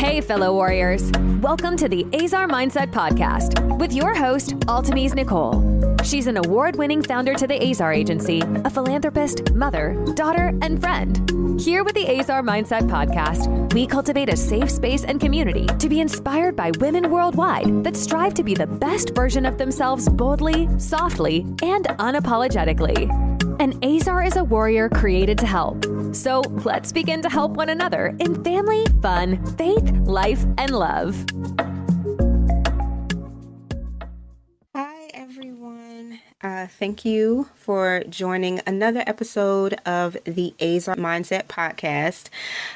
Hey, fellow warriors. Welcome to the Azar Mindset Podcast with your host, Altimese Nichole. She's an award-winning founder to the Azar Agency, a philanthropist, mother, daughter, and friend. Here with the Azar Mindset Podcast, we cultivate a safe space and community to be inspired by women worldwide that strive to be the best version of themselves boldly, softly, and unapologetically. And Azar is a warrior created to help. So let's begin to help one another in family, fun, faith, life, and love. Hi, everyone. Thank you for joining another episode of the Azar Mindset Podcast.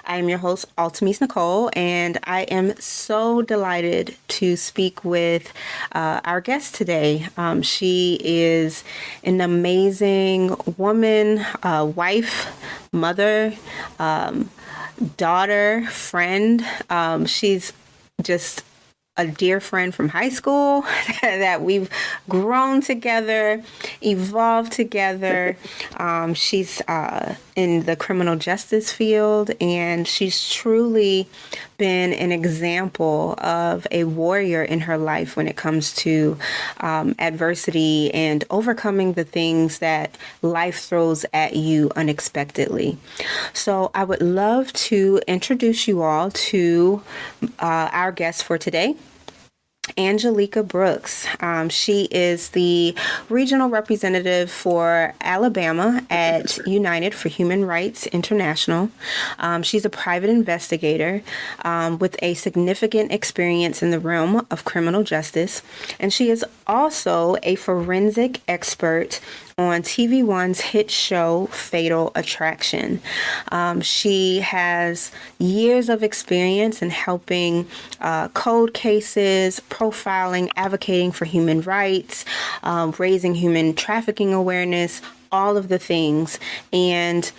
I am your host, Altimese Nichole, and I am so delighted to speak with our guest today. She is an amazing woman, wife, mother, daughter, friend. She's just a dear friend from high school that we've grown together, evolved together. She's in the criminal justice field, and she's truly been an example of a warrior in her life when it comes to adversity and overcoming the things that life throws at you unexpectedly. So I would love to introduce you all to our guest for today, Angelica Brooks. She is the regional representative for Alabama at United for Human Rights International. She's a private investigator with a significant experience in the realm of criminal justice, and she is also a forensic expert on TV One's hit show, Fatal Attraction. She has years of experience in helping code cases, profiling, advocating for human rights, raising human trafficking awareness, all of the things. And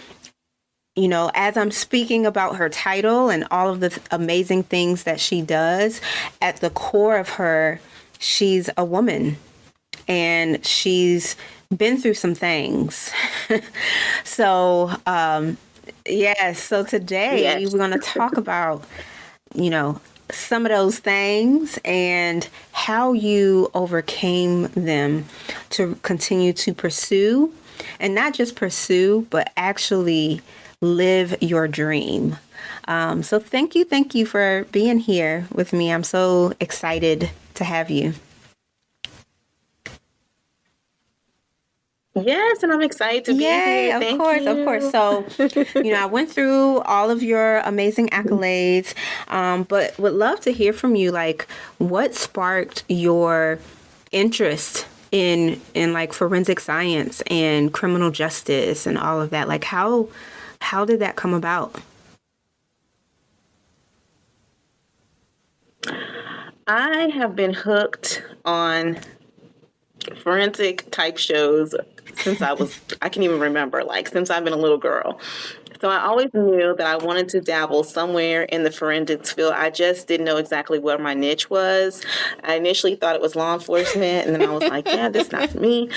you know, as I'm speaking about her title and all of the amazing things that she does, at the core of her, she's a woman, and she's been through some things. So today we're going to talk about, you know, some of those things and how you overcame them to continue to pursue, and not just pursue, but actually live your dream. So thank you for being here with me. I'm so excited to have you. Yes, and I'm excited to be here. Of course. So, you know, I went through all of your amazing accolades, but would love to hear from you, like, what sparked your interest in like forensic science and criminal justice and all of that? Like, how did that come about? I have been hooked on forensic type shows since I can even remember, like since I've been a little girl. So I always knew that I wanted to dabble somewhere in the forensics field. I just didn't know exactly what my niche was. I initially thought it was law enforcement, and then I was like, yeah, this is not for me.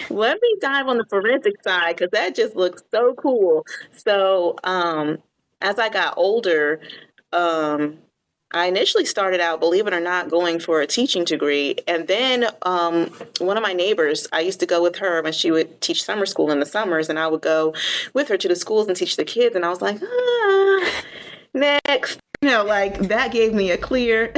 Let me dive on the forensic side, because that just looks so cool. So as I got older, I initially started out, believe it or not, going for a teaching degree. And then one of my neighbors, I used to go with her when she would teach summer school in the summers, and I would go with her to the schools and teach the kids. And I was like, next. You know, like, that gave me a clear,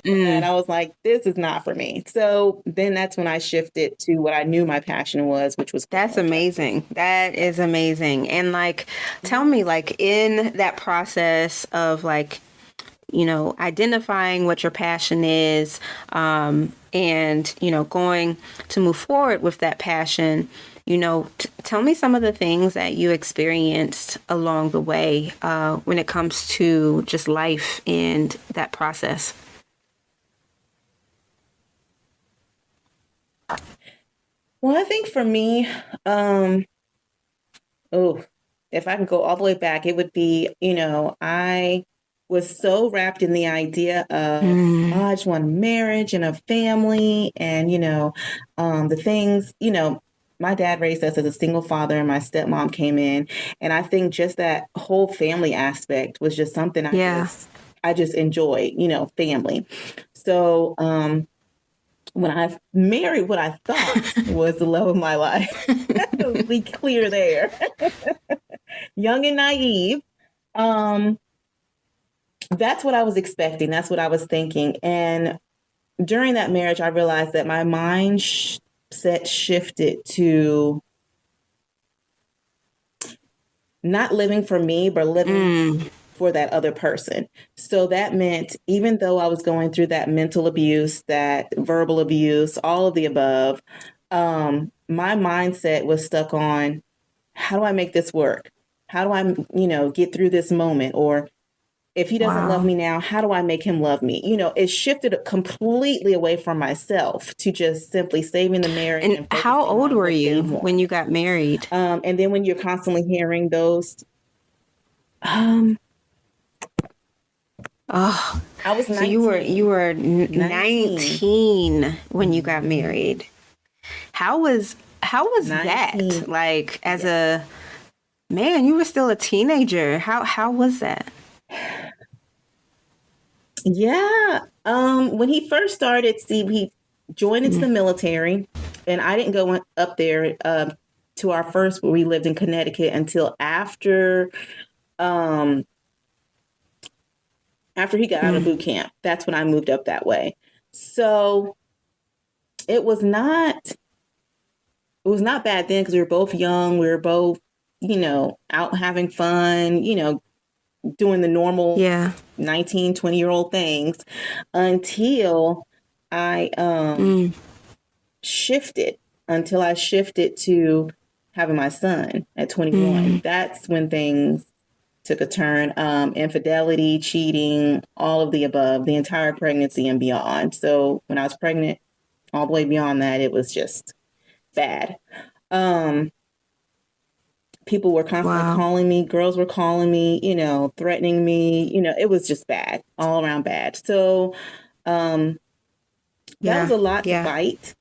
and I was like, this is not for me. So then that's when I shifted to what I knew my passion was, which was. That's amazing. That is amazing. And like, tell me, like, in that process of, like, you know, identifying what your passion is, and, you know, going to move forward with that passion, you know, tell me some of the things that you experienced along the way when it comes to just life and that process. Well, I think for me, if I can go all the way back, it would be, you know, I was so wrapped in the idea of, I just want marriage and a family and, you know, the things, you know, my dad raised us as a single father, and my stepmom came in. And I think just that whole family aspect was just something I just enjoy, family. So when I married what I thought was the love of my life, be clear there, young and naive. That's what I was expecting. That's what I was thinking. And during that marriage, I realized that my mindset shifted to not living for me, but living for that other person. So that meant, even though I was going through that mental abuse, that verbal abuse, all of the above, my mindset was stuck on, how do I make this work? How do I, get through this moment? Or if he doesn't love me now, how do I make him love me? It shifted completely away from myself to just simply saving the marriage. And how old were you when you got married? And then when you're constantly hearing those, I was 19. So you were 19 when you got married. How was 19. That? Like, as a man, you were still a teenager. How was that? Yeah. When he first started, he joined into the military, and I didn't go up there to our first, where we lived in Connecticut, until after he got out of boot camp. That's when I moved up that way. So it was not bad then, because we were both young. We were both, out having fun, doing the normal 19, 20-year-old things, until I shifted to having my son at 21. That's when things took a turn. Infidelity, cheating, all of the above, the entire pregnancy and beyond. So when I was pregnant, all the way beyond that, it was just bad. People were constantly calling me. Girls were calling me, threatening me. It was just bad, all around bad. So that was a lot to fight.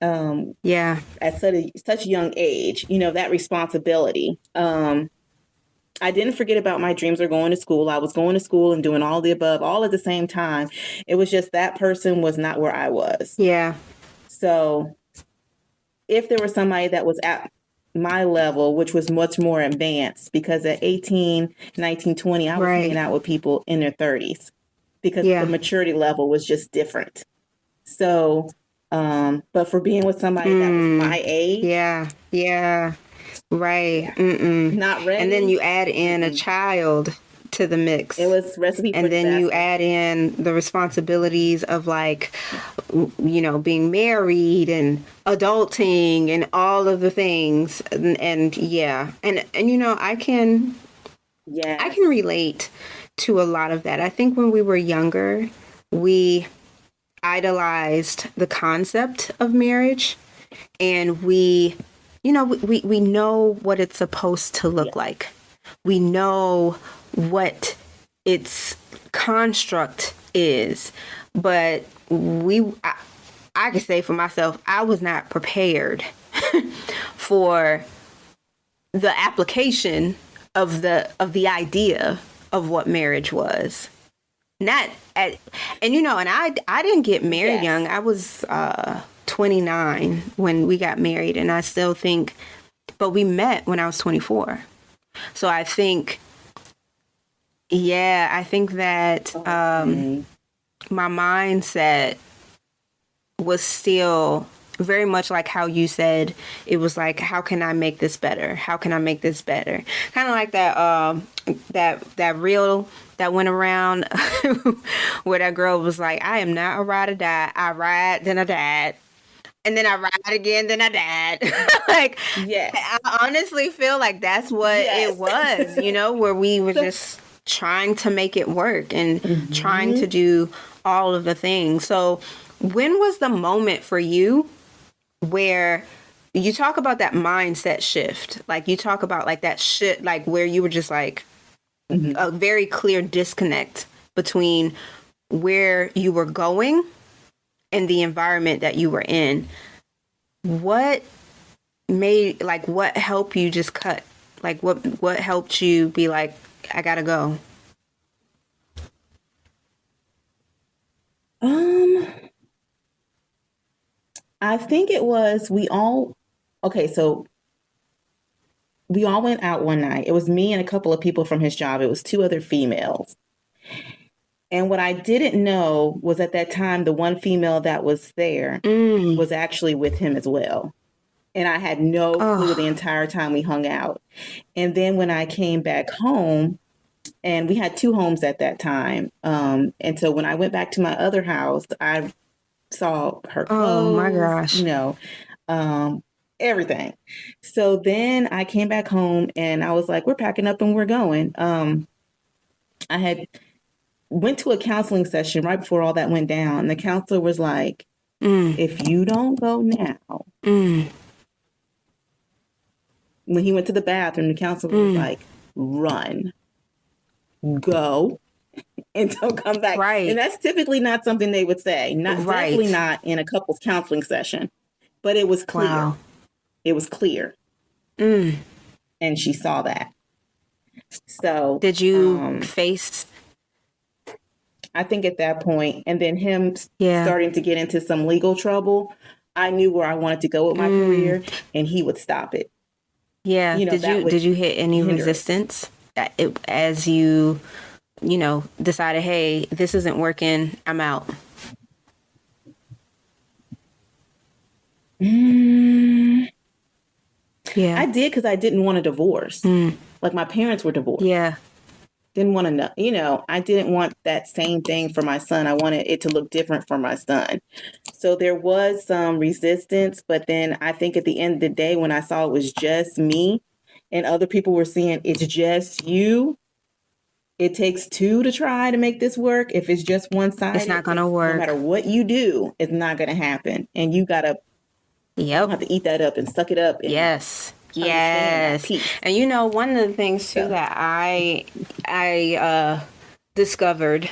At such a young age, that responsibility. I didn't forget about my dreams of going to school. I was going to school and doing all the above, all at the same time. It was just that person was not where I was. Yeah. So if there was somebody that was at my level, which was much more advanced, because at 18, 19, 20, I was hanging out with people in their 30s, because the maturity level was just different. So, but for being with somebody that was my age. Yeah. Right. Not ready. And then you add in a child to the mix. It was recipe for and then disaster. You add in the responsibilities of, like, being married and adulting and all of the things. And I can relate to a lot of that. I think when we were younger, we idolized the concept of marriage, and we know what it's supposed to look like. We know what its construct is, but I can say for myself, I was not prepared for the application of the idea of what marriage was. And I didn't get married young. I was 29 when we got married, and I still think, but we met when I was 24. So I think that my mindset was still very much like how you said. It was like, how can I make this better? How can I make this better? Kind of like that reel that went around where that girl was like, I am not a ride or die. I ride, then I died. And then I ride again, then I died. I honestly feel like that's what it was, where we were just trying to make it work and trying to do all of the things. So when was the moment for you where you talk about that mindset shift? Like, you talk about like that shit, like where you were just like a very clear disconnect between where you were going and the environment that you were in. What made, like, what helped you just cut? Like, what helped you be like, I gotta go? I think it was so we all went out one night. It was me and a couple of people from his job. It was two other females. And what I didn't know was at that time, the one female that was there was actually with him as well. And I had no clue the entire time we hung out. And then when I came back home, and we had two homes at that time. And so when I went back to my other house, I saw her clothes, Oh my gosh. Everything. So then I came back home and I was like, we're packing up and we're going. I had went to a counseling session right before all that went down. The counselor was like, if you don't go now, when he went to the bathroom, the counselor was like, run, go, and don't come back. Right. And that's typically not something they would say. Definitely not in a couples counseling session. But it was clear. Wow. It was clear. And she saw that. So did you face? I think at that point, and then him starting to get into some legal trouble, I knew where I wanted to go with my career, and he would stop it. Yeah. Did you hit any resistance as you decided, hey, this isn't working, I'm out? Yeah. I did, because I didn't want a divorce. Like, my parents were divorced. Yeah. Didn't want to know, I didn't want that same thing for my son. I wanted it to look different for my son. So there was some resistance, but then I think at the end of the day, when I saw it was just me and other people were saying it's just you, it takes two to try to make this work. If it's just one side, it's not going to work. No matter what you do, it's not going to happen. And you got to have to eat that up and suck it up. And yes. And one of the things too that I discovered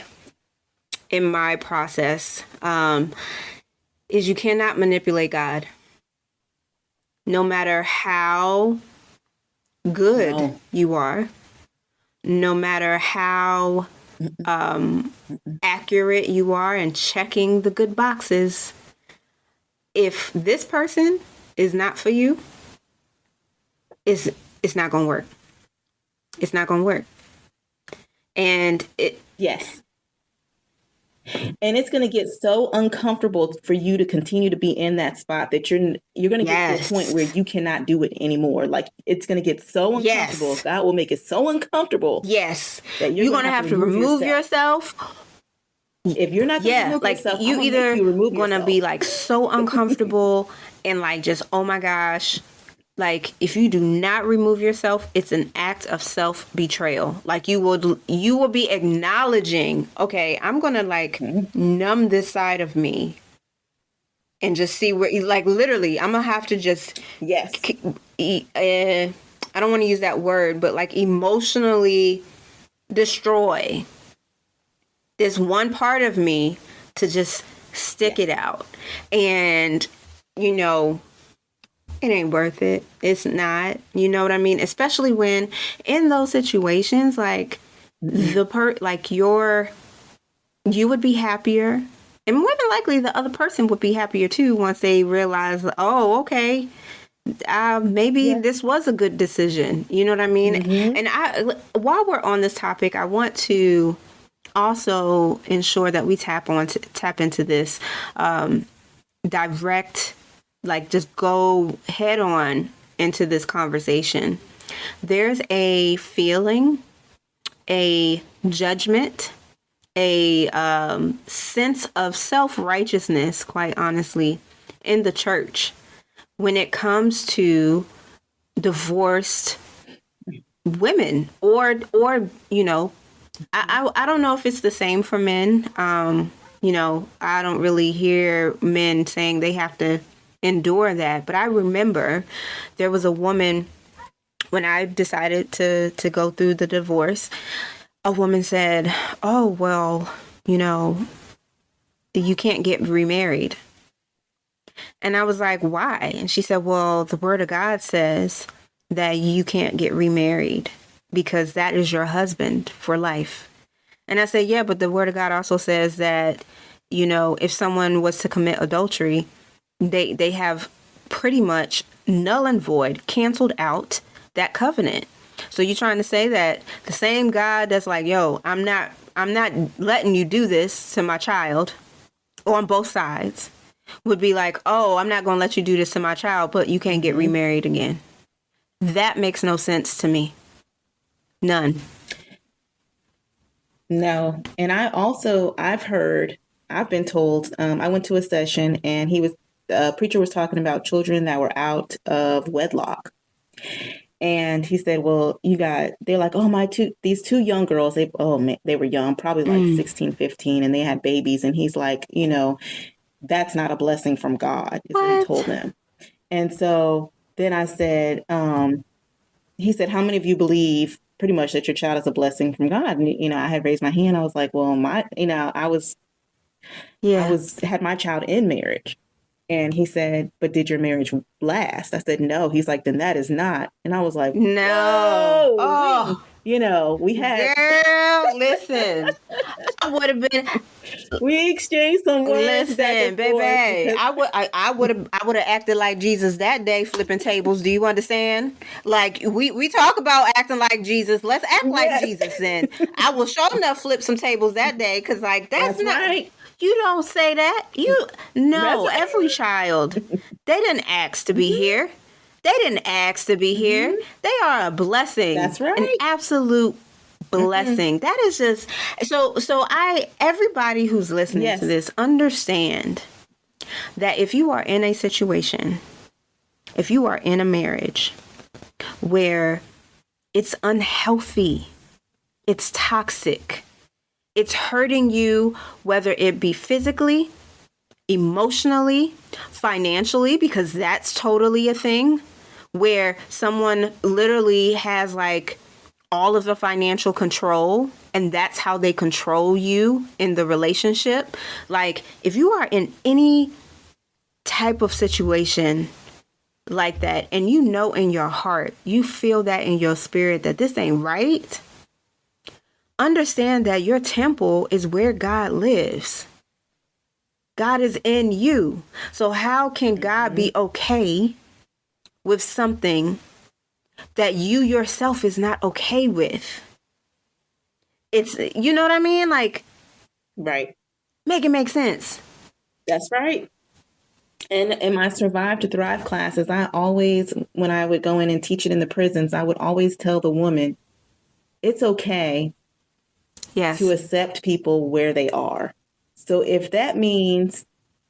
in my process is you cannot manipulate God. No matter how good you are, no matter how accurate you are in checking the good boxes, if this person is not for you, it's not going to work. It's not going to work. And yes. And it's going to get so uncomfortable for you to continue to be in that spot that you're going to get to a point where you cannot do it anymore. Like, it's going to get so uncomfortable. Yes. God will make it so uncomfortable. Yes. That you're going to have to remove yourself. If you're not going to remove yourself, you either going to be like so uncomfortable and like just, oh my gosh. Like, if you do not remove yourself, it's an act of self-betrayal. Like, you will be acknowledging, okay, I'm going to like numb this side of me and just see where, like, literally, I'm going to have to just, I don't want to use that word, but like emotionally destroy this one part of me to just stick it out. And, it ain't worth it. It's not. You know what I mean? Especially when in those situations, like you would be happier, and more than likely the other person would be happier too once they realize, oh, okay, maybe this was a good decision. You know what I mean? And while we're on this topic, I want to also ensure that we tap into this direct. Like, just go head on into this conversation. There's a feeling, a judgment, a sense of self-righteousness, quite honestly, in the church when it comes to divorced women or I don't know if it's the same for men. I don't really hear men saying they have to endure that. But I remember there was a woman when I decided to go through the divorce. A woman said, oh, well, you can't get remarried. And I was like, why? And she said, well, the word of God says that you can't get remarried because that is your husband for life. And I said, yeah, but the word of God also says that, you know, if someone was to commit adultery, they have pretty much null and void, canceled out that covenant. So you're trying to say that the same God that's like, yo, I'm not letting you do this to my child, on both sides, would be like, oh, I'm not going to let you do this to my child, but you can't get remarried again. That makes no sense to me. None. No. And I've been told, I went to a session and the preacher was talking about children that were out of wedlock. And he said, well, they're like, oh, these two young girls, they were young, probably like 16, 15, and they had babies. And he's like, you know, that's not a blessing from God, is what he told them. And so then I said, he said, how many of you believe pretty much that your child is a blessing from God? And, you know, I had raised my hand. I was like, well, had my child in marriage. And he said, but did your marriage last? I said, no. He's like, then that is not. And I was like, no. Oh, we had. Girl, listen. I would have been. We exchanged some words. Listen, baby. I would have acted like Jesus that day, flipping tables. Do you understand? Like we talk about acting like Jesus. Let's act like Jesus then. I will sure enough flip some tables that day, because like that's not right. You don't say that. Every child, they didn't ask to be here. They didn't ask to be here. They are a blessing. That's right. An absolute blessing. That is just everybody who's listening to this, understand that if you are in a situation, if you are in a marriage where it's unhealthy, it's toxic, it's hurting you, whether it be physically, emotionally, financially, because that's totally a thing, where someone literally has like all of the financial control and that's how they control you in the relationship. Like if you are in any type of situation like that, and you know in your heart, you feel that in your spirit that this ain't right, understand that your temple is where God lives. God is in you. So how can God be okay with something that you yourself is not okay with? It's, you know what I mean? Like, right. Make it make sense. That's right. And in my Survive to Thrive classes, I always, when I would go in and teach it in the prisons, I would always tell the woman, it's okay to accept people where they are. So if that means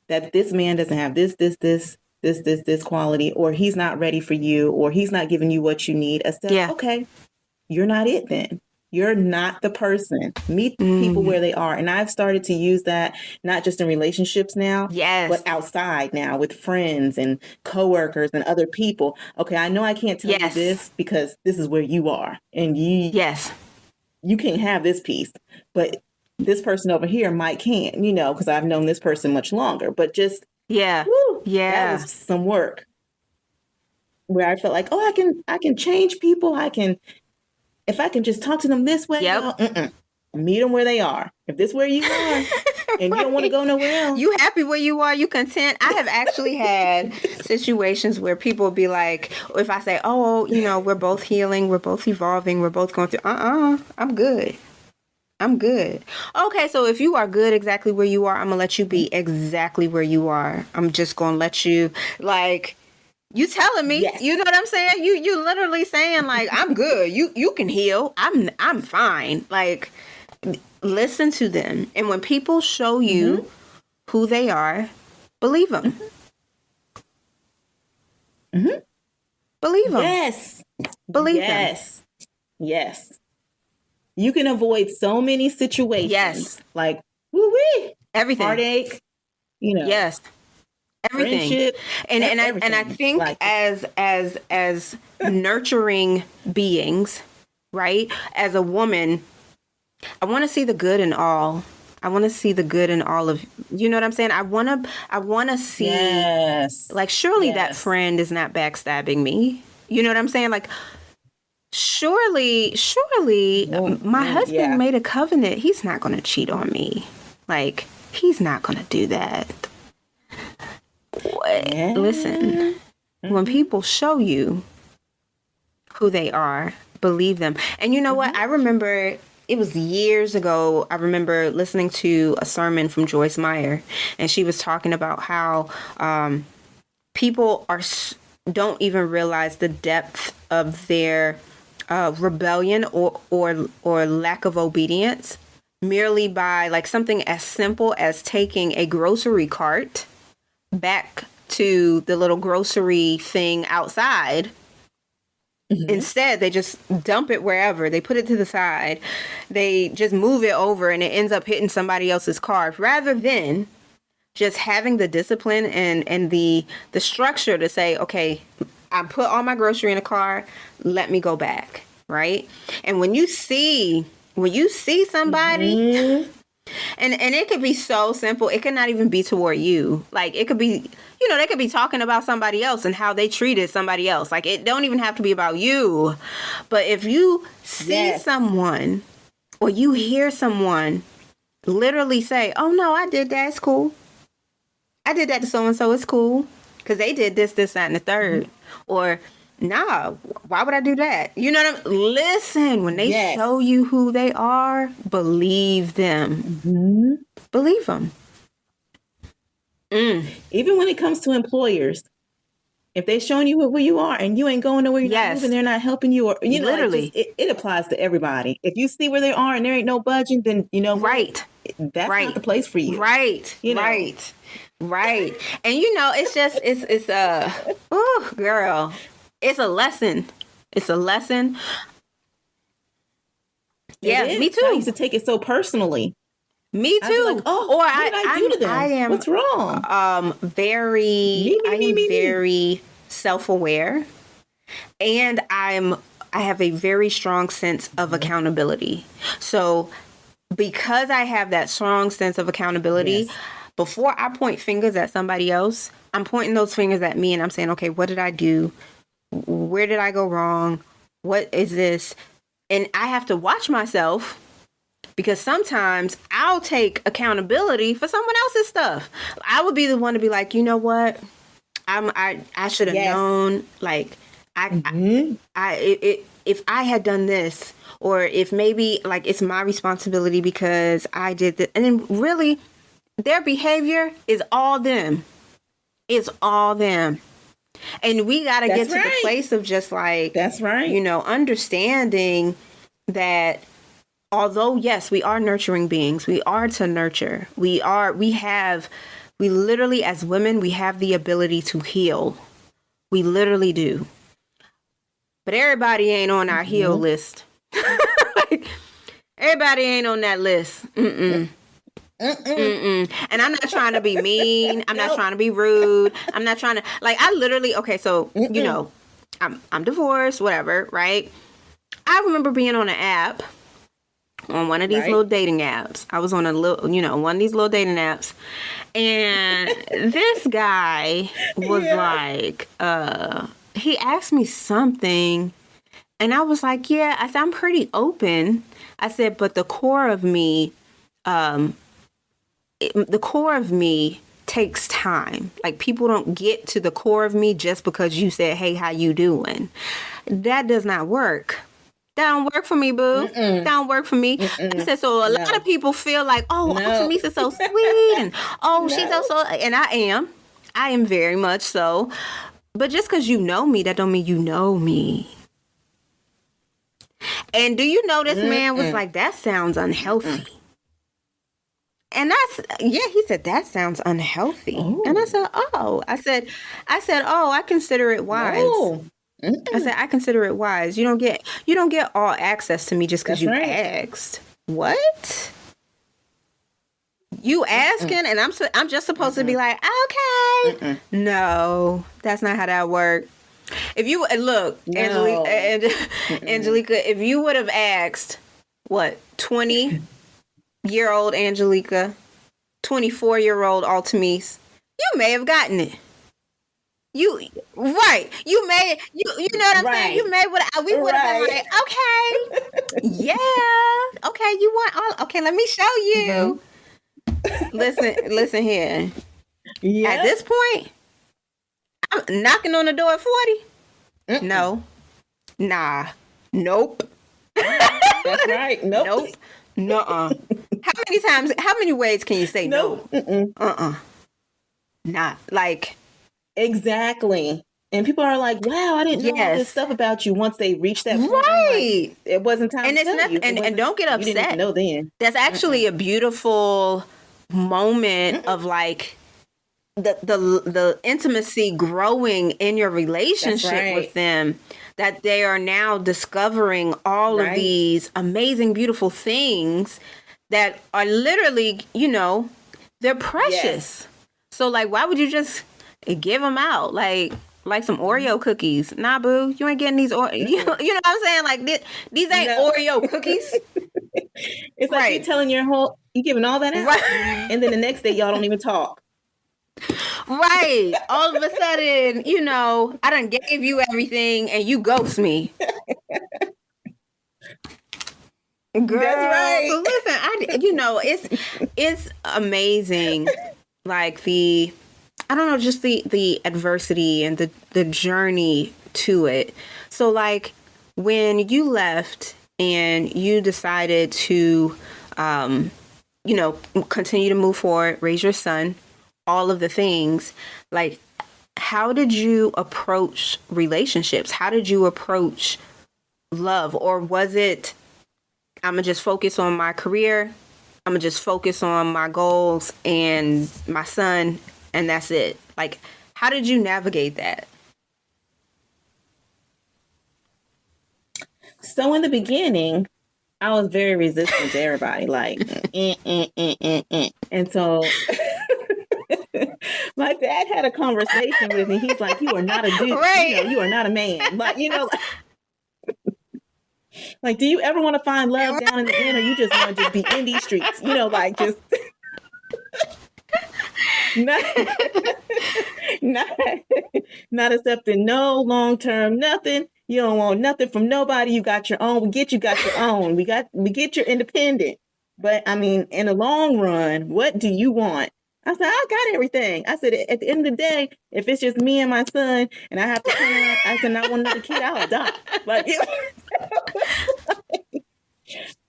that this man doesn't have this quality, or he's not ready for you, or he's not giving you what you need, okay, you're not it then. You're not the person. Meet people where they are. And I've started to use that, not just in relationships now, but outside now with friends and coworkers and other people. Okay, I know I can't tell you this because this is where you are. And you can't have this piece. But this person over here can, because I've known this person much longer. But just, that was some work where I felt like, I can change people. If I can just talk to them this way, meet them where they are. If this is where you are and you don't want to go nowhere else. You happy where you are, you content. I have actually had situations where people be like, if I say, we're both healing, we're both evolving, we're both going through, I'm good. I'm good. Okay, so if you are good exactly where you are, I'm going to let you be exactly where you are. I'm just going to let you, like, you telling me, you know what I'm saying? You literally saying, like, I'm good. You can heal. I'm fine. Like, listen to them. And when people show you who they are, believe them. Believe them. Yes. Believe them. Yes. You can avoid so many situations. Yes. Like, woo-wee. Everything. Heartache. Yes. Everything. Friendship. And I think like, as nurturing beings, right? As a woman, I want to see the good in all. I want to see the good in all of, you know what I'm saying? I want to see, Yes. like, surely Yes. that friend is not backstabbing me. You know what I'm saying? Like, surely my husband made a covenant. He's not going to cheat on me. Like, he's not going to do that. Yeah. Listen, when people show you who they are, believe them. And you know what? I remember it was years ago. I remember listening to a sermon from Joyce Meyer, and she was talking about how people don't even realize the depth of their rebellion or lack of obedience merely by like something as simple as taking a grocery cart back to the little grocery thing outside. Instead, they just dump it wherever. They put it to the side. They just move it over and it ends up hitting somebody else's car rather than just having the discipline and the structure to say, okay, I put all my grocery in a car. Let me go back. Right. And when you see somebody, and it could be so simple. It could not even be toward you. Like, it could be, they could be talking about somebody else and how they treated somebody else. Like, it don't even have to be about you. But if you see someone or you hear someone literally say, oh, no, I did that. It's cool. I did that to so-and-so. It's cool. Because they did this, that, and the third. Or, nah, why would I do that? You know what I mean? Listen, when they show you who they are, believe them. Believe them. Even when it comes to employers, if they're showing you who you are and you ain't going nowhere, you're not moving, they're not helping you, or literally, it applies to everybody. If you see where they are and there ain't no budging, then that's not the place for you. Right. And it's just oh girl, it's a lesson. Yeah, me too. I used to take it so personally. Me too. Like, what did I do to them? What's wrong? Very self-aware, and I have a very strong sense of accountability. So because I have that strong sense of accountability, before I point fingers at somebody else, I'm pointing those fingers at me and I'm saying, okay, what did I do? Where did I go wrong? What is this? And I have to watch myself, because sometimes I'll take accountability for someone else's stuff. I would be the one to be like, you know what? I should have known. Like, if I had done this, or if maybe like it's my responsibility because I did this, and then really their behavior is all them. It's all them. And we got to get to the place of just like, understanding that although, yes, we are nurturing beings, we are to nurture. We literally, as women, we have the ability to heal. We literally do. But everybody ain't on our heal list. Like, everybody ain't on that list. And I'm not trying to be mean. I'm not trying to be rude. I'm not trying to, like, I literally, okay, so, I'm divorced, whatever, right? I remember being on an app, on one of these little dating apps. I was on a little, one of these little dating apps. And this guy was like, he asked me something. And I was like, yeah, I said, I'm pretty open. I said, but the core of me takes time. Like, people don't get to the core of me just because you said, hey, how you doing? That does not work. That don't work for me, boo. That don't work for me. I said, so a lot of people feel like, oh, Altimese is so sweet. And, she's so, and I am very much so. But just because you know me, that don't mean you know me. And do you know this man was like, that sounds unhealthy. And he said, that sounds unhealthy. Ooh. And I said, I consider it wise. No. I said, I consider it wise. You don't get all access to me just because you asked. What? You asking and I'm just supposed to be like, okay. No, that's not how that works. If you look, Angelica, if you would have asked, what, 20 24-year-old Angelica, 24-year-old Altimese, you may have gotten it. You may you know what I'm saying? You may we would have been like, okay, yeah, okay, you want all, okay, let me show you. Listen here. Yeah. At this point, I'm knocking on the door at 40. No. Nah. Nope. That's right. Nope. Nuh-uh. How many ways can you say no? Not like. Exactly. And people are like, wow, I didn't know all this stuff about you once they reach that point. Right. Like, it wasn't time to tell you. And don't get upset. You didn't even know then. That's actually a beautiful moment of like the intimacy growing in your relationship with them, that they are now discovering all of these amazing, beautiful things that are literally, they're precious. Yes. So like, why would you just give them out like some Oreo cookies? Nah, boo, you ain't getting these. You know what I'm saying? Like these ain't Oreo cookies. It's like you're telling you giving all that out, and then the next day y'all don't even talk. Right. All of a sudden, I done gave you everything and you ghost me. Girl, that's right. So listen, it's amazing. Like I don't know, just the adversity and the journey to it. So like when you left and you decided to, continue to move forward, raise your son, all of the things, like, how did you approach relationships? How did you approach love? Or was it, I'm going to just focus on my career, I'm going to just focus on my goals and my son, and that's it? Like, how did you navigate that? So in the beginning, I was very resistant to everybody, like, And so my dad had a conversation with me. He's like, you are not a dude. Right. You are not a man. Like, like, do you ever want to find love down in the end, or you just want to just be in these streets? Like just not accepting no long-term nothing. You don't want nothing from nobody. You got your own. You got your own. We get your independent. But I mean, in the long run, what do you want? I said, I got everything. I said, at the end of the day, if it's just me and my son and I have to turn around, I said, I want another kid, I'll adopt. Like, I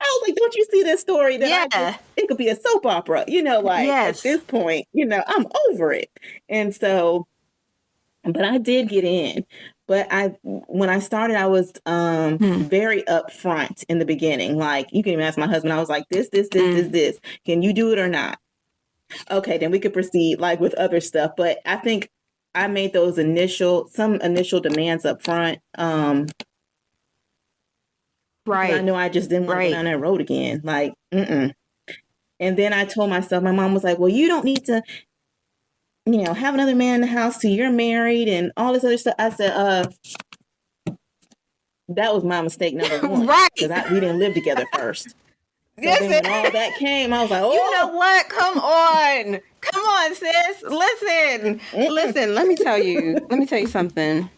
was like, don't you see this story that it could be a soap opera, at this point, I'm over it. And so, but I did get in. But when I started, I was very upfront in the beginning. Like, you can even ask my husband, I was like, this. Can you do it or not? Okay, then we could proceed like with other stuff. But I think I made those initial demands up front. Right. I knew I just didn't want to go down that road again. Like, And then I told myself, my mom was like, well, you don't need to, have another man in the house till you're married and all this other stuff. I said, that was my mistake number one. Right. Because we didn't live together first. So then when all that came, I was like, oh. You know what? Come on, sis. Listen, let me tell you something.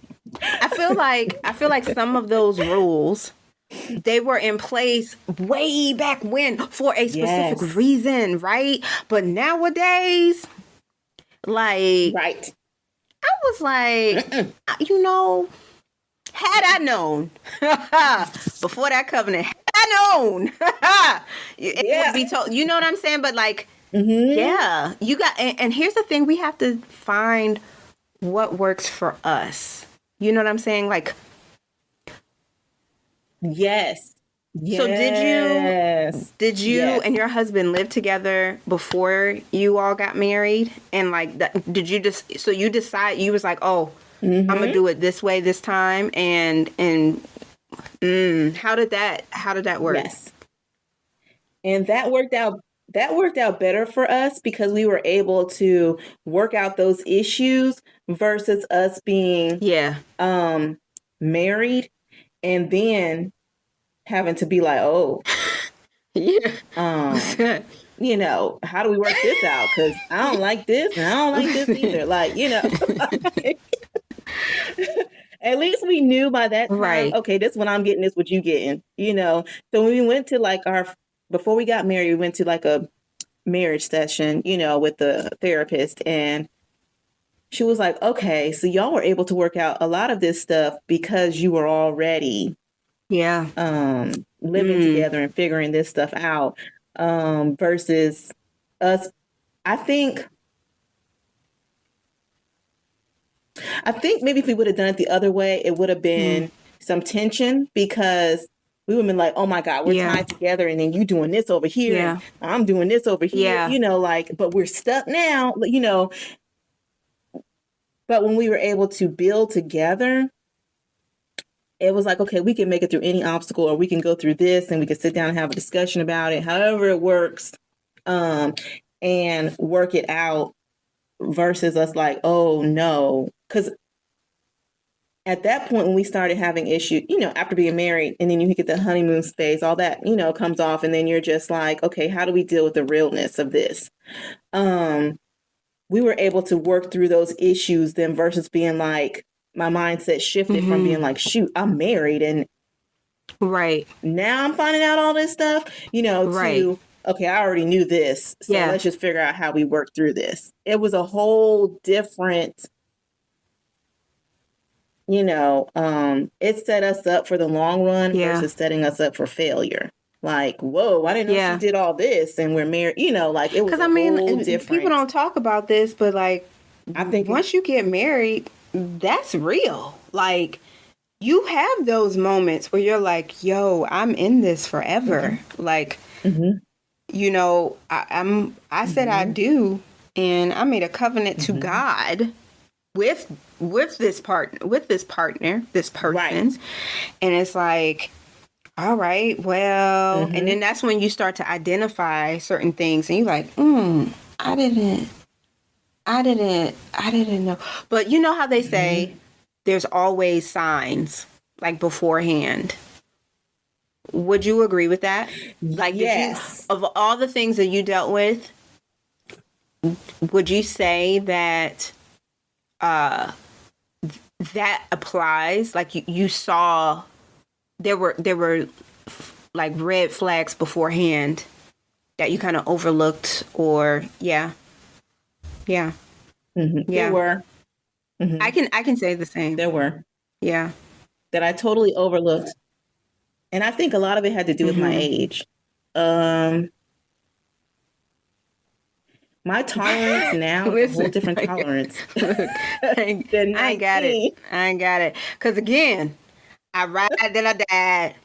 I feel like some of those rules, they were in place way back when for a specific reason, right? But nowadays, like, I was like, had I known before that covenant, had I known, it would be told. You know what I'm saying? But like, you got. And here's the thing: we have to find what works for us. You know what I'm saying? Like, yes. So did you and your husband live together before you all got married? And like, did you just? So you decide? You was like, oh. I'm gonna do it this way this time, and how did that work? Yes, and that worked out. That worked out better for us because we were able to work out those issues versus us being married and then having to be like, oh, Yeah. You know, how do we work this out? Because I don't like this and I don't like this either. Like, you know, at least we knew by that time, Right. okay, this one I'm getting, this what you getting, you know. So when we went to like before we got married, we went to like a marriage session, you know, with the therapist, and she was like, okay, so y'all were able to work out a lot of this stuff because you were already Yeah. living together and figuring this stuff out, versus us. I think maybe if we would have done it the other way, it would have been some tension, because we would have been like, oh my God, we're tied together, and then you doing this over here and I'm doing this over here, you know, like, but we're stuck now, you know. But when we were able to build together, it was like, okay, we can make it through any obstacle, or we can go through this and we can sit down and have a discussion about it, however it works, and work it out, versus us like, oh no. Because at that point, when we started having issues, you know, after being married, and then you get the honeymoon phase, all that, you know, comes off, and then you're just like, okay, how do we deal with the realness of this? We were able to work through those issues then, versus being like, my mindset shifted from being like, shoot, I'm married and now I'm finding out all this stuff, you know, to, okay, I already knew this, so let's just figure out how we work through this. It was a whole different, you know, it set us up for the long run versus setting us up for failure. Like, whoa, I didn't know she did all this and we're married, you know, like, it was a whole different. People don't talk about this, but like, I think once you get married, that's real. Like, you have those moments where you're like, yo, I'm in this forever. Like, you know, I said I do, and I made a covenant to God with this person. And it's like, all right, well, and then that's when you start to identify certain things, and you're like, I didn't know. But you know how they say there's always signs, like, beforehand. Would you agree with that? Like, yes. Of all the things that you dealt with, would you say that that applies? Like, you saw there were like red flags beforehand that you kind of overlooked, or there were. I can say the same. There were. Yeah. That I totally overlooked. And I think a lot of it had to do with my age. My tolerance now is a whole different tolerance. Look, I ain't got it. Because again, I ride till I died.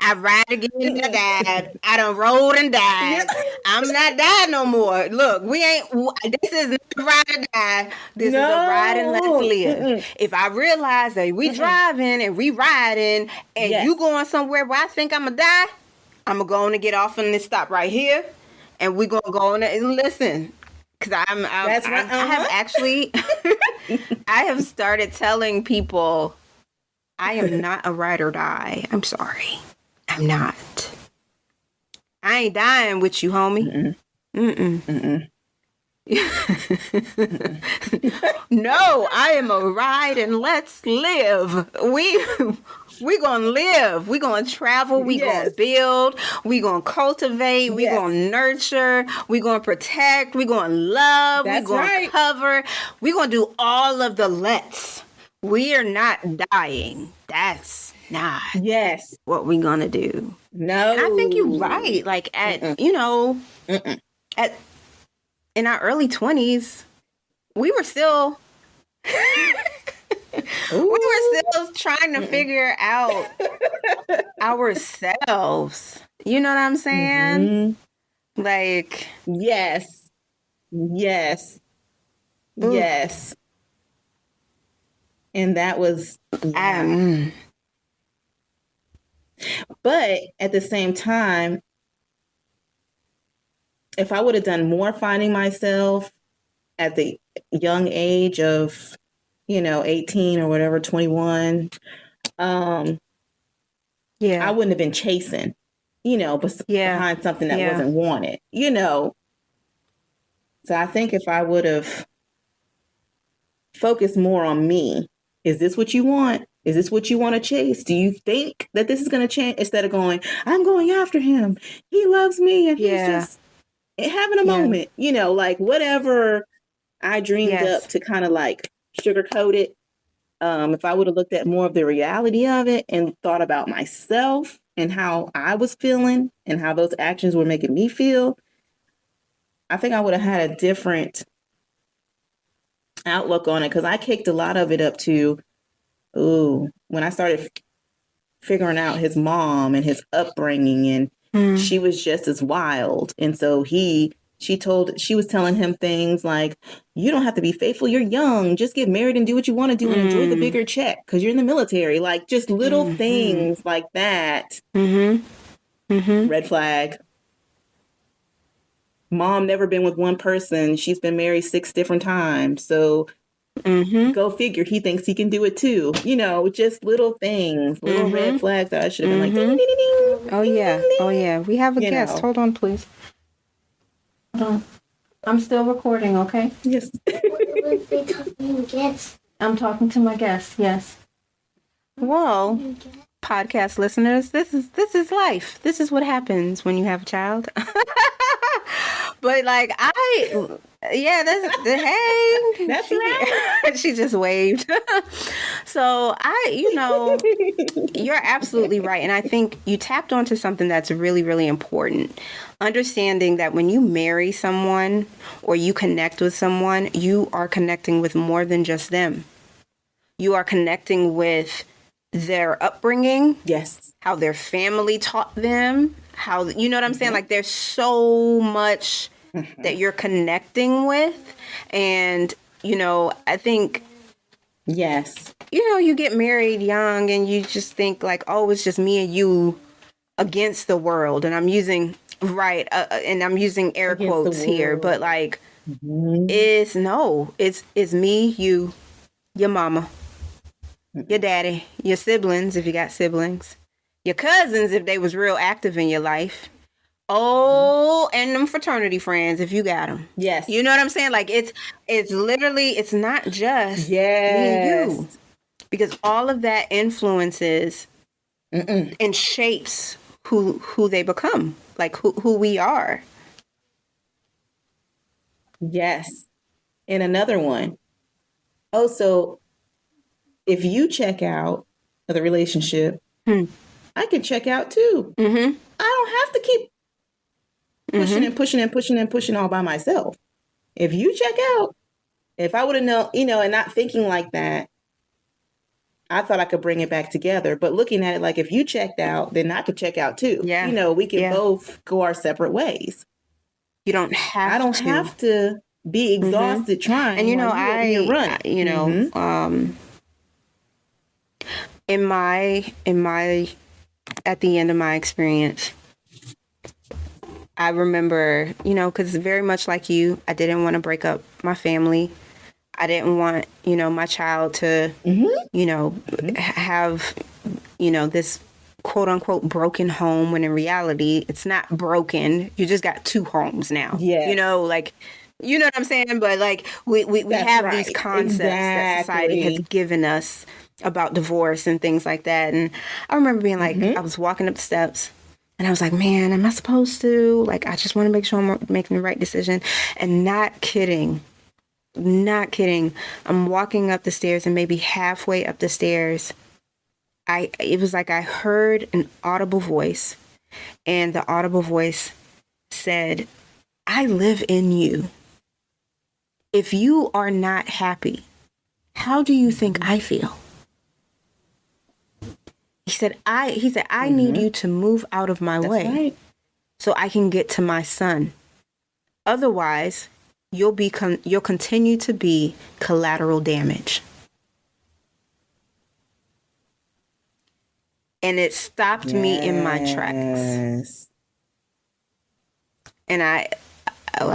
I ride again till I died. I done rolled and died. I'm not dying no more. Look, this is not a ride or die. This is a ride and let's live. If I realize that we driving and we riding and you going somewhere where I think I'm going to die, I'm going to go on and get off and this stop right here. And we going to go on and listen. Because I have actually, I have started telling people, I am not a ride or die. I'm sorry. I'm not. I ain't dying with you, homie. No, I am a ride and let's live. We gonna live. We gonna travel. We gonna build. We gonna cultivate. We gonna nurture. We gonna protect. We gonna love. We gonna cover. We gonna do all of the let's. We are not dying. That's not what we gonna do. No. And I think you're right. Like in our early 20s, we were still trying to figure out ourselves. You know what I'm saying? Like, yes. And that was but at the same time, if I would have done more finding myself at the young age of, 18 or whatever, 21, I wouldn't have been chasing. behind something that wasn't wanted, So I think if I would have focused more on me, is this what you want? Is this what you want to chase? Do you think that this is going to change? Instead of going, I'm going after him. He loves me. And he's just having a moment, like whatever I dreamed up to kind of like sugarcoat it. If I would have looked at more of the reality of it and thought about myself and how I was feeling and how those actions were making me feel, I think I would have had a different outlook on it, because I kicked a lot of it up to, when I started figuring out his mom and his upbringing, and she was just as wild. And so she was telling him things like, you don't have to be faithful. You're young. Just get married and do what you want to do and enjoy the bigger check because you're in the military. Like just little things like that. Red flag. Mom never been with one person. She's been married 6 different times. So go figure. He thinks he can do it too. Just little things, little red flags that I should have been like, ding, ding, ding, ding, oh yeah. Oh yeah. We have a guest. Hold on, please. Hold on. I'm still recording, okay? Yes. I'm talking to my guest, yes. Well, podcast listeners, this is life. This is what happens when you have a child. But like hey, that's right. She just waved. So you're absolutely right. And I think you tapped onto something that's really, really important. Understanding that when you marry someone or you connect with someone, you are connecting with more than just them. You are connecting with their upbringing. Yes. How their family taught them. How, you know what I'm saying? Like there's so much that you're connecting with. And, I think. Yes. You get married young and you just think like, oh, it's just me and you against the world. And I'm using air quotes here, but like, it's me, you, your mama, your daddy, your siblings, if you got siblings, your cousins, if they was real active in your life. Oh, and them fraternity friends, if you got them. Yes. You know what I'm saying? Like it's literally, it's not just me and you, because all of that influences and shapes who they become, like who we are. Yes. And another one. Oh, so if you check out of the relationship, I can check out too. I don't have to keep pushing and pushing and pushing and pushing all by myself. If you check out, if I would have known, and not thinking like that, I thought I could bring it back together. But looking at it like, if you checked out, then I could check out too. Yeah. We can both go our separate ways. You don't have to. I don't have to be exhausted trying. And in my at the end of my experience, I remember, because very much like you, I didn't want to break up my family. I didn't want, my child to, have, this quote unquote broken home, when in reality, it's not broken. You just got 2 homes now. Yeah. You know what I'm saying? But like, we have these concepts that society has given us about divorce and things like that. And I remember being like, I was walking up the steps and I was like, man, am I supposed to? Like, I just want to make sure I'm making the right decision. And not kidding. I'm walking up the stairs, and maybe halfway up the stairs, it was like I heard an audible voice, and the audible voice said, I live in you. If you are not happy, how do you think I feel? He said, I need you to move out of my way so I can get to my son. Otherwise, you'll continue to be collateral damage. And it stopped me in my tracks. And I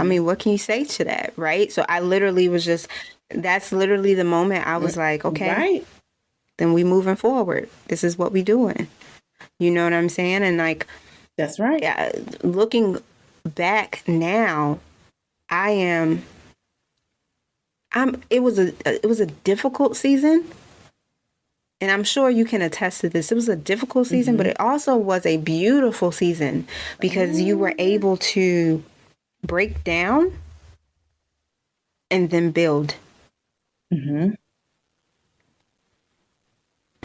mean, what can you say to that, right? So I literally was that's literally the moment I was like, okay, then we moving forward. This is what we doing. You know what I'm saying? And like, That's right. Yeah, looking back now, I'm it was a difficult season. And I'm sure you can attest to this. It was a difficult season, but it also was a beautiful season because you were able to break down and then build.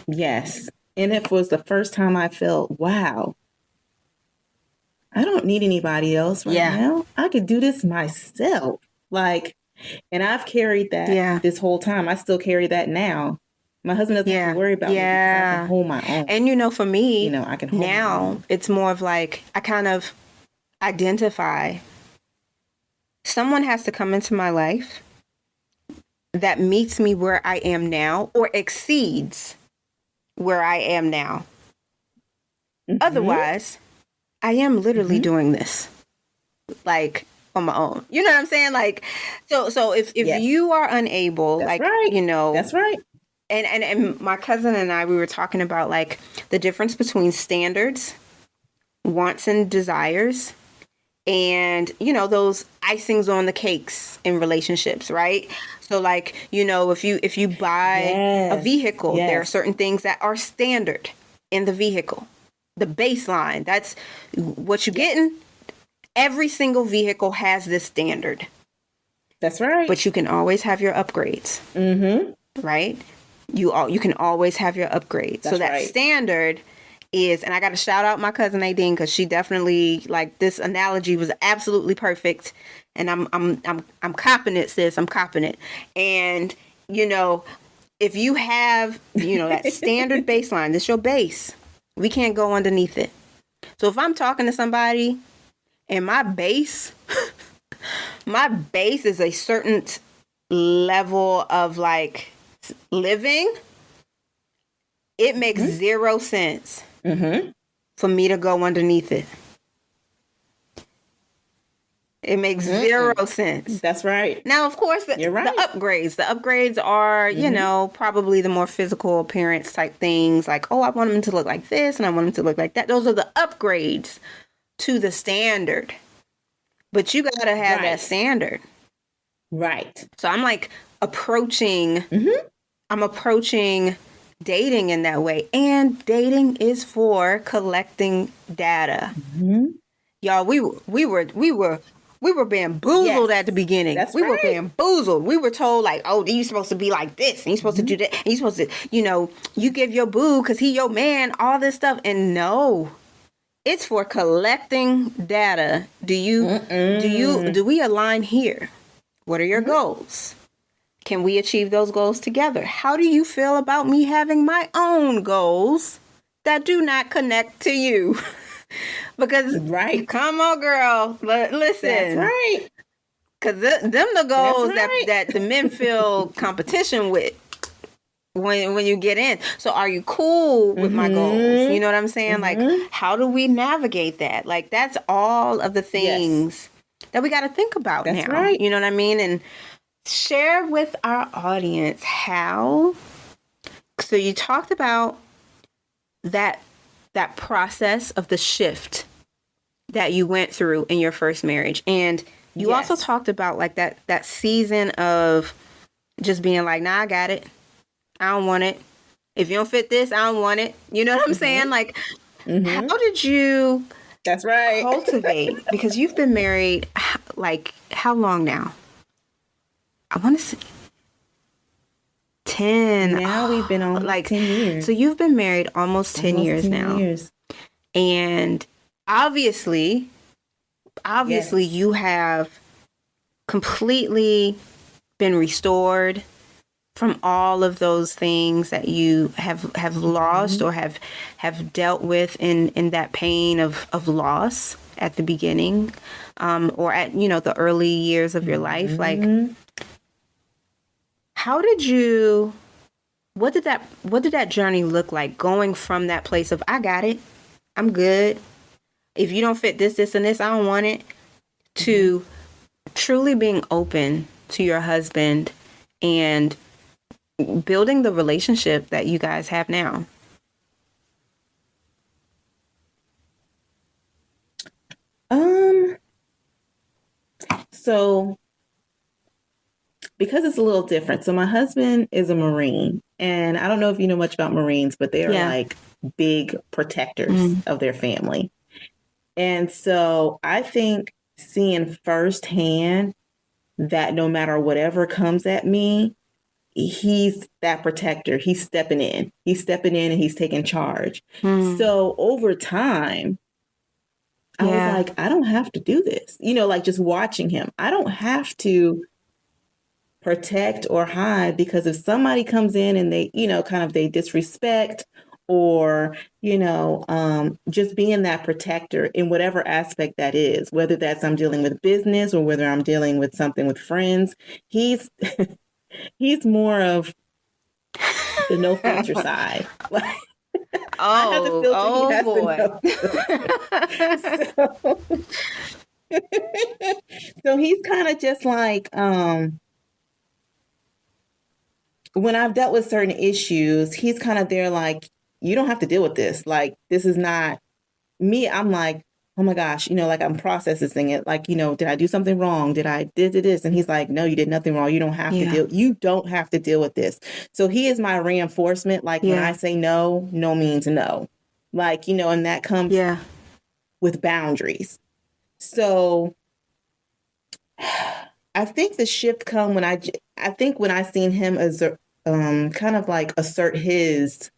Yes. And it was the first time I felt, wow, I don't need anybody else right now. I could do this myself. Like, and I've carried that this whole time. I still carry that now. My husband doesn't have to worry about me because I can hold my own. And for me, I can hold now my own. it's more of like I kind of identify someone has to come into my life that meets me where I am now or exceeds where I am now. Otherwise, I am literally doing this like on my own. You know what I'm saying? Like, so if you are unable, That's like, right. That's right. And my cousin and I, we were talking about like the difference between standards, wants and desires, and, those icings on the cakes in relationships, right? So like, if you buy a vehicle, there are certain things that are standard in the vehicle. The baseline, that's what you're getting. Every single vehicle has this standard. That's right. But you can always have your upgrades. Right? You can always have your upgrades. So that standard is, and I got to shout out my cousin Nadine because she definitely, like, this analogy was absolutely perfect. And I'm copping it, sis. I'm copping it. And if you have that standard baseline, that's your base. We can't go underneath it. So if I'm talking to somebody and my base is a certain level of like living, it makes zero sense for me to go underneath it. It makes zero sense. That's right. Now, of course, the upgrades are, probably the more physical appearance type things. Like, oh, I want them to look like this and I want them to look like that. Those are the upgrades to the standard. But you got to have that standard. Right. So I'm like approaching dating in that way. And dating is for collecting data. Y'all, we were bamboozled at the beginning. We were bamboozled. We were told like, oh, you're supposed to be like this, and you're supposed to do that, and you're supposed to, you give your boo because he your man, all this stuff. And no, it's for collecting data. Do we align here? What are your goals? Can we achieve those goals together? How do you feel about me having my own goals that do not connect to you? Because come on, girl, listen. That's right. Because them the goals that the men feel competition with when you get in. So are you cool with my goals? You know what I'm saying? Like, how do we navigate that? Like, that's all of the things that we got to think about now. Right. You know what I mean? And share with our audience how. So you talked about that process of the shift that you went through in your first marriage. And you also talked about like that season of just being like, nah, I got it. I don't want it. If you don't fit this, I don't want it. You know what I'm saying? Like, how did you cultivate? Because you've been married, like, how long now? I want to say 10. Now we've been on like 10 years. So you've been married almost 10 years now. And obviously you have completely been restored from all of those things that you have lost or have dealt with in that pain of loss at the beginning, or at the early years of your life. Like, what did that journey look like, going from that place of I got it, I'm good, if you don't fit this and this, I don't want it, to truly being open to your husband and building the relationship that you guys have now? So because it's a little different. So my husband is a Marine, and I don't know if you know much about Marines, but they are like big protectors of their family. And so I think seeing firsthand that no matter whatever comes at me, he's that protector. He's stepping in. He's stepping in and he's taking charge. So over time, I was like, I don't have to do this. You know, like just watching him. I don't have to protect or hide, because if somebody comes in and they, you know, kind of they disrespect or, you know, just being that protector in whatever aspect that is, whether that's I'm dealing with business or whether I'm dealing with something with friends, he's he's more of the no filter side. I have the filter, boy. So he's kind of just like, when I've dealt with certain issues, he's kind of there like, you don't have to deal with this. Like, this is not me. I'm like, oh my gosh, you know, like I'm processing it. Like, you know, did I do something wrong? Did I did this? And he's like, no, you did nothing wrong. You don't have to deal. You don't have to deal with this. So he is my reinforcement. Like when I say no, no means no. Like, you know, and that comes with boundaries. So I think the shift come when I think when I seen him as kind of like assert his.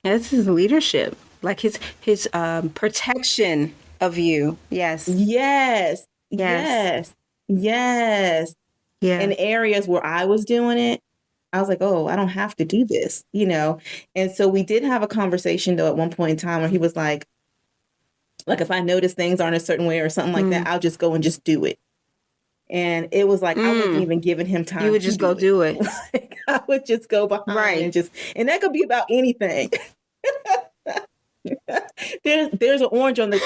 That's his leadership, like his protection of you. Yes. Yes. Yeah. In areas where I was doing it, I was like, oh, I don't have to do this, you know? And so we did have a conversation though at one point in time where he was like if I notice things aren't a certain way or something like that, I'll just go and just do it. And it was like, I wasn't even giving him time. You would just go do it. Like, I would just go behind and that could be about anything. There's an orange on the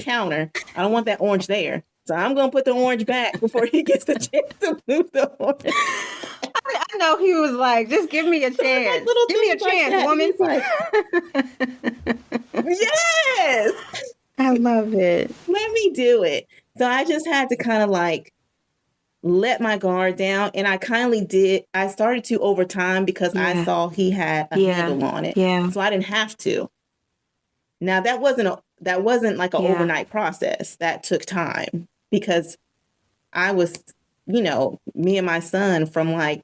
counter. I don't want that orange there. So I'm going to put the orange back before he gets the chance to move the orange. I know he was like, just give me a chance. Like give me a chance, woman. Yes. I love it. Let me do it. So I just had to kind of like let my guard down. And I kindly did. I started to over time because I saw he had a handle on it. Yeah. So I didn't have to. Now that wasn't like an overnight process. That took time because I was, you know, me and my son from like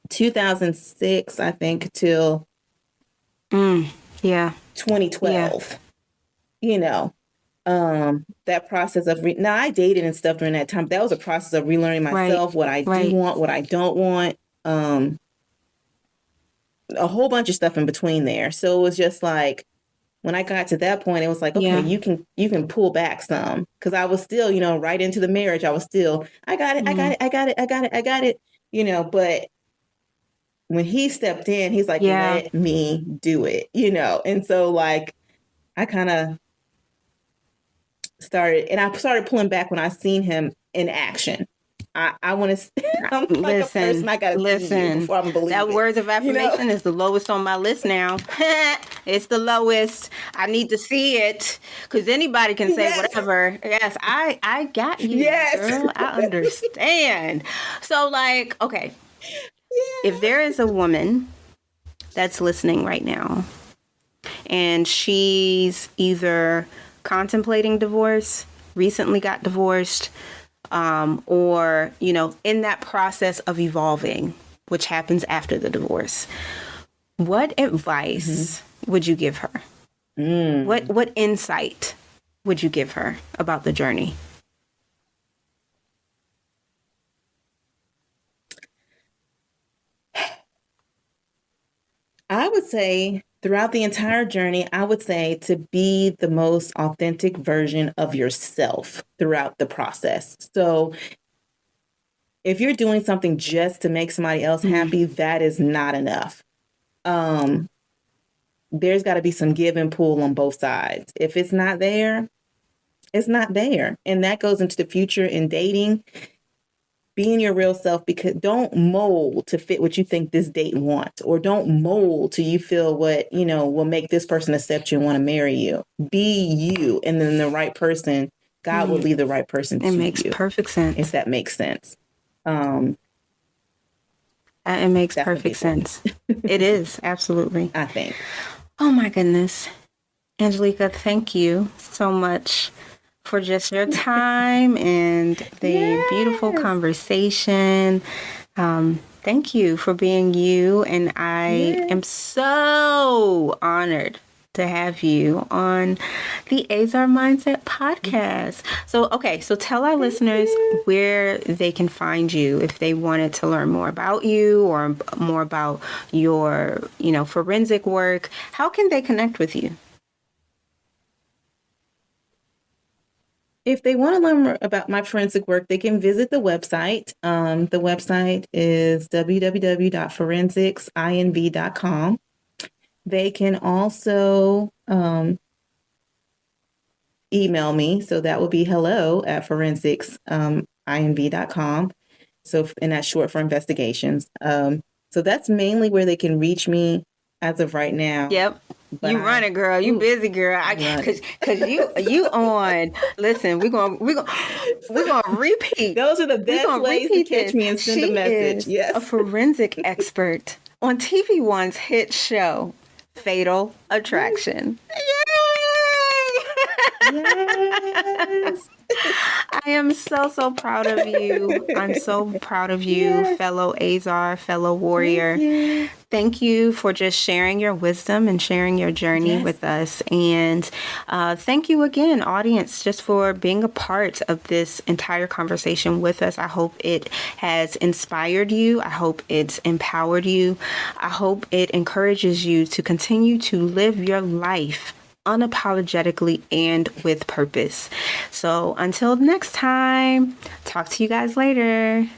2006, I think, till 2012. You know, that process of now I dated and stuff during that time. That was a process of relearning myself, what I do want, what I don't want, a whole bunch of stuff in between there. So it was just like when I got to that point, it was like, okay, you can pull back some, because I was still, you know, right into the marriage. I was still, I got it, you know. But when he stepped in, he's like, let me do it, you know. And so like I kind of started pulling back when I seen him in action. I want to. I'm like a person. I gotta listen before I'm believing. That words of affirmation is the lowest on my list now. It's the lowest. I need to see it because anybody can say whatever. Yes, I got you, girl. I understand. So, like, okay, if there is a woman that's listening right now, and she's either contemplating divorce, recently got divorced, or, you know, in that process of evolving, which happens after the divorce, what advice would you give her? What insight would you give her about the journey? I would say throughout the entire journey, I would say to be the most authentic version of yourself throughout the process. So if you're doing something just to make somebody else happy, that is not enough. There's got to be some give and pull on both sides. If it's not there, it's not there. And that goes into the future in dating. Being your real self, because don't mold to fit what you think this date wants, or don't mold till you feel what, you know, will make this person accept you and want to marry you. Be you. And then the right person God will lead the right person to you. It makes perfect sense. If that makes sense. It makes perfect sense. It is, absolutely. I think. Oh my goodness. Angelica, thank you so much for just your time and the beautiful conversation. Thank you for being you. And I am so honored to have you on the Azar Mindset podcast. So tell our listeners where they can find you if they wanted to learn more about you or more about your, forensic work. How can they connect with you? If they want to learn more about my forensic work, they can visit the website. The website is www.forensicsinv.com. They can also email me. So that would be hello@forensicsinv.com. And that's short for investigations. So that's mainly where they can reach me as of right now. Yep. But you run it, girl. You busy, girl. Cause you on. Listen, we're gonna repeat. Those are the best ways to catch me and send a message. Yes, a forensic expert on TV One's hit show, Fatal Attraction. Yay! Yes. I am so proud of you. I'm so proud of you, fellow Azar, fellow warrior. Thank you for just sharing your wisdom and sharing your journey with us. And thank you again, audience, just for being a part of this entire conversation with us. I hope it has inspired you. I hope it's empowered you. I hope it encourages you to continue to live your life unapologetically and with purpose. So until next time, talk to you guys later.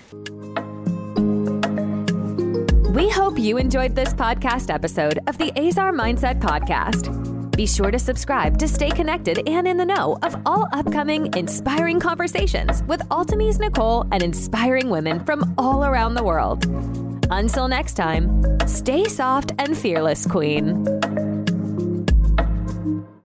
We hope you enjoyed this podcast episode of the Azar Mindset Podcast. Be sure to subscribe to stay connected and in the know of all upcoming inspiring conversations with Altimese Nichole and inspiring women from all around the world. Until next time, stay soft and fearless, Queen.